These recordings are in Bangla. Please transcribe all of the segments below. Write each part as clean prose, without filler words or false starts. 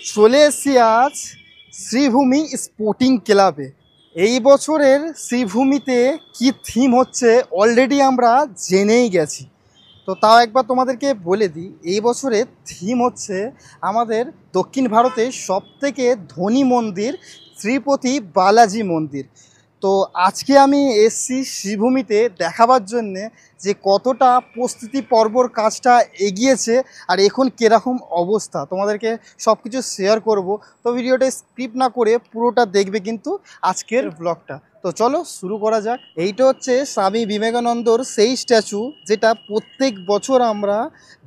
চলে এসেছি আজ শ্রীভূমি স্পোর্টিং ক্লাবে। এই বছরের শ্রীভূমিতে কি থিম হচ্ছে অলরেডি আমরা জেনেই গেছি। তো তাও একবার তোমাদেরকে বলে দিই, এই বছরের থিম হচ্ছে আমাদের দক্ষিণ ভারতের সবথেকে ধনী মন্দির শ্রীপতি বালাজি মন্দির। তো আজকে আমি এসছি শ্রীভূমিতে দেখাবার জন্যে যে কতটা প্রস্তুতি পর্বর কাজটা এগিয়েছে আর এখন কীরকম অবস্থা, তোমাদেরকে সব কিছু শেয়ার করব। তো ভিডিওটা স্কিপ না করে পুরোটা দেখবে কিন্তু আজকের ব্লগটা। তো চলো শুরু করা যাক। এইটা হচ্ছে স্বামী বিবেকানন্দর সেই স্ট্যাচু যেটা প্রত্যেক বছর আমরা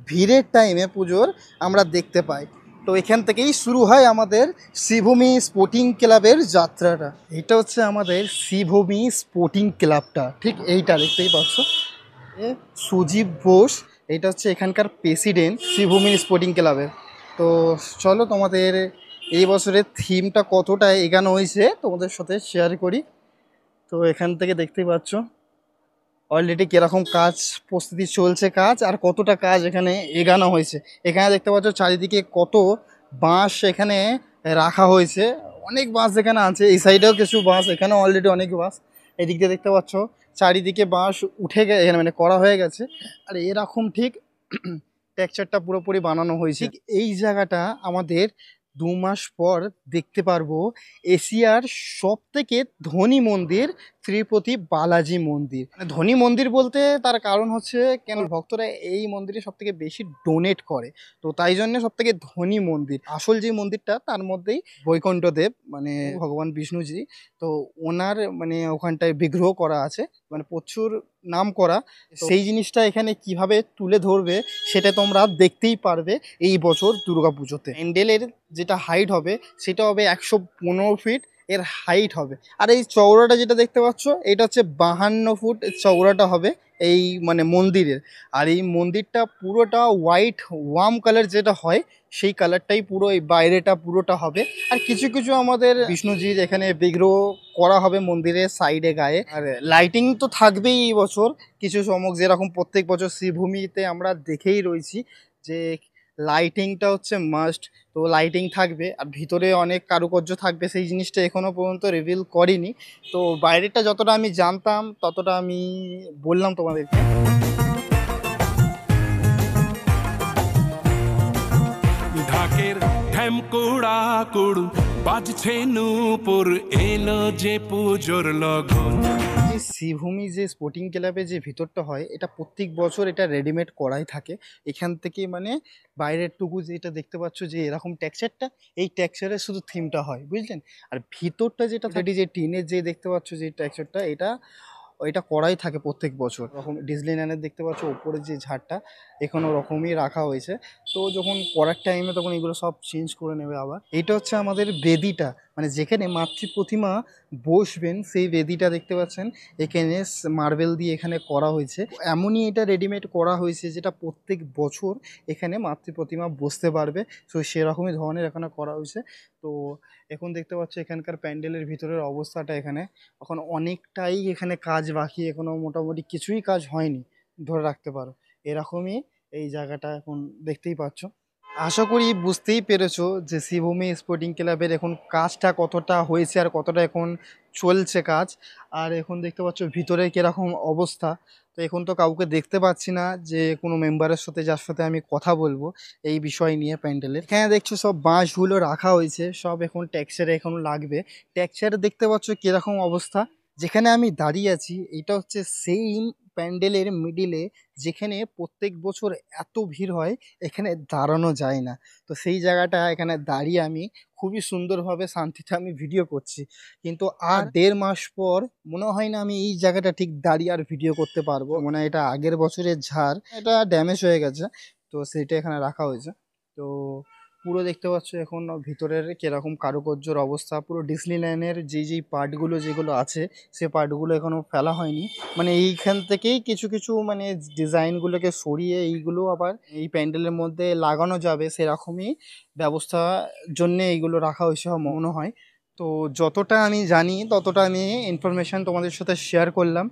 ভিড়ের টাইমে পুজোর আমরা দেখতে পাই। তো এখান থেকেই শুরু হয় আমাদের শ্রীভূমি স্পোর্টিং ক্লাবের যাত্রাটা। এটা হচ্ছে আমাদের শ্রীভূমি স্পোর্টিং ক্লাবটা, ঠিক এইটা দেখতেই পাচ্ছ। সুজীব বোস এটা হচ্ছে এখানকার প্রেসিডেন্ট শ্রীভূমি স্পোর্টিং ক্লাবের। তো চলো তোমাদের এই বছরের থিমটা কতটা এগানো হয়েছে তোমাদের সাথে শেয়ার করি। তো এখান থেকে দেখতেই পাচ্ছ অলরেডি কীরকম কাজ প্রস্তুতি চলছে কাজ আর কতটা কাজ এখানে এগানো হয়েছে। এখানে দেখতে পাচ্ছ চারিদিকে কত বাঁশ এখানে রাখা হয়েছে, অনেক বাঁশ এখানে আছে। এই সাইডেও কিছু বাঁশ, এখানেও অলরেডি অনেক বাঁশ। এদিক দিয়ে দেখতে পাচ্ছ চারিদিকে বাঁশ উঠে গেছে, এখানে মানে করা হয়ে গেছে। আর এরকম ঠিক টেক্সচারটা পুরোপুরি বানানো হয়েছে। ঠিক এই জায়গাটা আমাদের 2 মাস পর দেখতে পারবো এশিয়ার সব থেকে ধনী মন্দির তিরুপতি বালাজি মন্দির। মানে ধনী মন্দির বলতে তার কারণ হচ্ছে কেন ভক্তরা এই মন্দিরে সব থেকে বেশি ডোনেট করে, তো তাই জন্য সব থেকে ধনী মন্দির। আসল যে মন্দিরটা তার মধ্যেই বৈকুণ্ঠ দেব মানে ভগবান বিষ্ণুজি, তো ওনার মানে ওখানটায় বিগ্রহ করা আছে, মানে প্রচুর নাম করা। সেই জিনিসটা এখানে কিভাবে তুলে ধরবে সেটা তোমরা দেখতেই পারবে এই বছর দুর্গাপুজোতে। প্যান্ডেলের যেটা হাইট হবে সেটা হবে 115 ফিট এর হাইট হবে। আর এই চওড়াটা যেটা দেখতে পাচ্ছ এটা হচ্ছে 52 ফুট চওড়াটা হবে এই মানে মন্দিরের। আর এই মন্দিরটা পুরোটা হোয়াইট ওয়ার্ম কালার যেটা হয় সেই কালারটাই পুরো এই বাইরেটা পুরোটা হবে। আর কিছু কিছু আমাদের বিষ্ণুজির এখানে বিগ্রহ করা হবে মন্দিরের সাইডে গায়ে। আর লাইটিং তো থাকবেই এই বছর কিছু চমক, যেরকম প্রত্যেক বছর শ্রীভূমিতে আমরা দেখেই রয়েছি যে লাইটিংটা হচ্ছে মাস্ট। তো লাইটিং থাকবে আর ভিতরে অনেক কারুকার্য থাকবে, সেই জিনিসটা এখনও পর্যন্ত রিভিল করিনি। তো বাইরেটা যতটা আমি জানতাম ততটা আমি বললাম তোমাদেরকে। ঢাকের ঢ্যামকুড়া কুড়ু বাজছে নূপুর এলো যে পুজোর লগন। যে শ্রীভূমি যে স্পোর্টিং ক্লাবে যে ভিতরটা হয় এটা প্রত্যেক বছর এটা রেডিমেড করাই থাকে। এখান থেকে মানে বাইরের টুকু যেটা দেখতে পাচ্ছ যে এরকম টেক্সচারটা, এই টেক্সচারের শুধু থিমটা হয়, বুঝলেন। আর ভিতরটা যেটা থাকে যে টিনের যে দেখতে পাচ্ছ যে টেক্সচারটা, এটা করাই থাকে প্রত্যেক বছর। এরকম ডিজনিল্যান্ডের দেখতে পাচ্ছ উপরে যে ঝাড়টা এখনও ওরকমই রাখা হয়েছে। তো যখন করার টাইমে তখন এগুলো সব চেঞ্জ করে নেবে আবার। এটা হচ্ছে আমাদের বেদিটা, মানে যেখানে মাতৃ প্রতিমা বসবেন সেই বেদিটা দেখতে পাচ্ছেন এখানে মার্বেল দিয়ে এখানে করা হয়েছে। এমনই এটা রেডিমেড করা হয়েছে যেটা প্রত্যেক বছর এখানে মাতৃ প্রতিমা বসতে পারবে। তো সেরকমই ধরনের এখানে করা হয়েছে। তো এখন দেখতে পাচ্ছ এখানকার প্যান্ডেলের ভিতরের অবস্থাটা, এখানে এখন অনেকটাই এখানে কাজ বাকি, এখনও মোটামুটি কিছুই কাজ হয়নি ধরে রাখতে পারো। এরকমই এই জায়গাটা এখন দেখতেই পাচ্ছ। আশা করি বুঝতেই পেরেছো যে শ্রীভূমি স্পোর্টিং ক্লাবের এখন কাজটা কতটা হয়েছে আর কতটা এখন চলছে কাজ। আর এখন দেখতে পাচ্ছ ভিতরে কীরকম অবস্থা। তো এখন তো কাউকে দেখতে পাচ্ছি না যে কোনো মেম্বারের সাথে যার সাথে আমি কথা বলবো এই বিষয় নিয়ে প্যান্ডেলের। এখানে দেখছো সব বাঁশগুলো রাখা হয়েছে, সব এখন টেক্সচারে এখন লাগবে। টেক্সচারে দেখতে পাচ্ছ কীরকম অবস্থা। যেখানে আমি দাঁড়িয়ে আছি এটা হচ্ছে সেই প্যান্ডেলের মিডিলে যেখানে প্রত্যেক বছর এত ভিড় হয় এখানে দাঁড়ানো যায় না। তো সেই জায়গাটা এখানে দাঁড়িয়ে আমি খুবই সুন্দরভাবে শান্তিতে আমি ভিডিও করছি। কিন্তু আর 1.5 মাস পর মনে হয় না আমি এই জায়গাটা ঠিক দাঁড়িয়ে আর ভিডিও করতে পারবো। মানে এটা আগের বছরের ঝাড়, এটা ড্যামেজ হয়ে গেছে, তো সেটা এখানে রাখা হয়েছে। তো পুরো দেখতে পাচ্ছ এখন ভিতরের কিরকম কারুকার্যর অবস্থা। পুরো ডিজনিল্যান্ডের যেই পার্টগুলো যেগুলো আছে সে পার্টগুলো এখনও ফেলা হয়নি। মানে এইখান থেকেই কিছু কিছু মানে ডিজাইনগুলোকে সরিয়ে এইগুলো আবার এই প্যান্ডেলের মধ্যে লাগানো যাবে, সেরকমই ব্যবস্থা জন্যে এইগুলো রাখা হয়েছে মনে হয়। তো যতটা আমি জানি ততটা আমি ইনফরমেশান তোমাদের সাথে শেয়ার করলাম।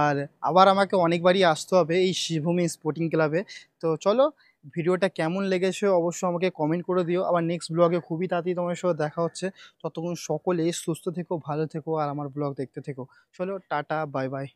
আর আবার আমাকে অনেকবারই আসতে হবে এই শ্রীভূমি স্পোর্টিং ক্লাবে। তো চলো ভিডিওটা কেমন লেগেছে অবশ্যই আমাকে কমেন্ট করে দিও। আবার নেক্সট ব্লগে খুবই তাড়াতাড়ি তোমার সাথে দেখা হচ্ছে। ততক্ষণ সকলে সুস্থ থেকো, ভালো থেকো আর আমার ব্লগ দেখতে থেকো। চলো টাটা, বাই বাই।